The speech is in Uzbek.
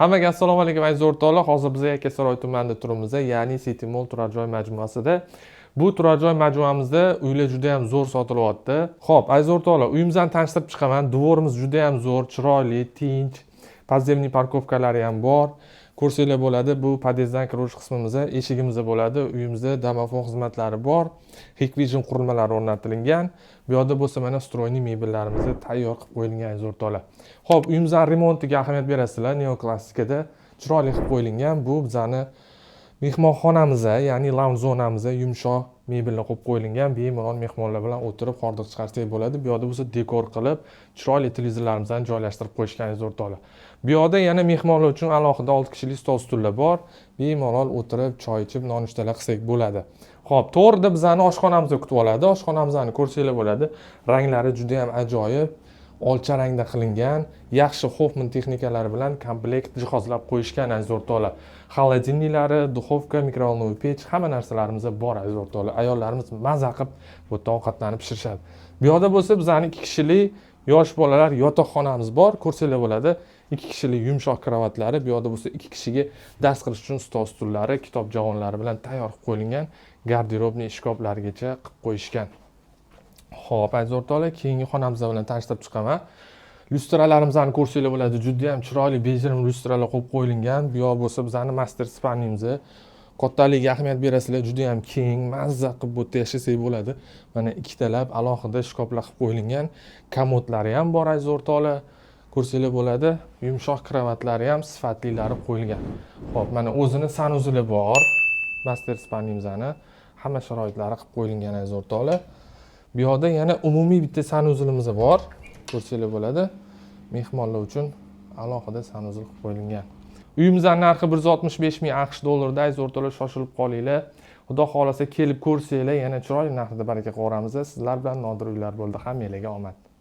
Hammaga assalomu alaykum aziz o'rtoqlar. Hozir biz Yakkasaroy tumanida turibmiz, ya'ni City Mall turar joy majmuasida. Bu turar joy majmuamizda uylar juda ham zo'r sotilyapti. Xo'p, aziz o'rtoqlar, uyimizni tanishtirib chiqaman. Dvorimiz juda ham zo'r, chiroyli, tinch. Podzemniy parkovkalari ham bor. Ko'rsanglar bo'ladi. Bu podyezddan kirish qismimizda eshigimiz bo'ladi. Uyimizda domofon xizmatlari bor. Hikvision qurilmalari o'rnatilgan. Bu yerda bo'lsa mana stroyniy mebellarimizni tayyor qilib qo'yilgan aziz o'rtoqlar. Xo'p, uyimizning remontiga ahamiyat berasizlar. Neoklassikada chiroyli qilib qo'yilgan. Bu bizani mehmonxonamiz, ya'ni lounge zonamizda yumshoq mebellar qo'yib qo'yilgan. Bemalol mehmonlar bilan o'tirib hordiq chiqarsak bo'ladi. Bu yerda bo'lsa dekor qilib, chiroyli televizorlarimizni joylashtirib qo'yishgan aziz o'rtoqlar. Bu yerda yana mehmonlar uchun alohida 6 kishilik stol stullar bor. Bemalol o'tirib, choy ichib, nonushtalar qilsak bo'ladi. Xo'p, to'g'rida bizani oshxonamizda kutib oladi. Oshxonamizni ko'rsanglar bo'ladi. Ranglari juda ham ajoyib. Olcha rangda qilingan, yaxshi Hoffman texnikalari bilan komplekt jihozlab qo'yishgan aziz o'rtoqlar. Xolodilniklari, duxovka, mikrovolnovый pech, hamma narsalarimiz bor aziz o'rtoqlar. Ayollarimiz maza qilib bu yerda ovqatlarni pishirishadi. Bu yerda bo'lsa bizning 2 kishilik yosh bolalar yotoqxonamiz bor. Ko'rsanglar bo'ladi. 2 kishilik yumshoq kravatlari, bu yerda bo'lsa 2 kishiga dars qilish uchun stol stullari, kitob javonlari bilan tayyor qilib qo'yilgan, garderobniy shkaflargacha qilib qo'yishgan. Xo'p, aziz o'rtoqlar, keyingi xonamiz bilan tanishtirib chiqaman. Lyustralarimizni ko'rsanglar bo'ladi, juda ham chiroyli bejirim lyustralar qo'yib qo'yilgan. Bu yoq bo'lsa bizning master spanimiz. Kattaligiga ahamiyat berasizlar, juda ham keng, mazza qilib bu yerda yashasak bo'ladi. Mana ikkitalab alohida shkaflar qilib qo'yilgan. Komodlari ham bor aziz o'rtoqlar. Ko'rsanglar bo'ladi, yumshoq kravatlari ham sifatlilari qo'yilgan. Xo'p, mana o'zini sanuzeli bor. Master spanimizning hamma sharoitlari qilib qo'yilgan aziz o'rtoqlar. Bu yerda yana umumiy bitta sanuzilimiz bor. Ko'rsanglar bo'ladi. Mehmonlar uchun alohida sanuzil qilib qo'yilgan. Uyimizning narxi 165 ming AQSh dollarida aziz o'rtoqlar, shoshilib qolinglar. Xudo xolasa kelib ko'rsanglar, yana chiroyli narxda baraka qilib o'ramiz. Sizlar bilan Nodir uylar bo'ldi. Hammanglarga omad.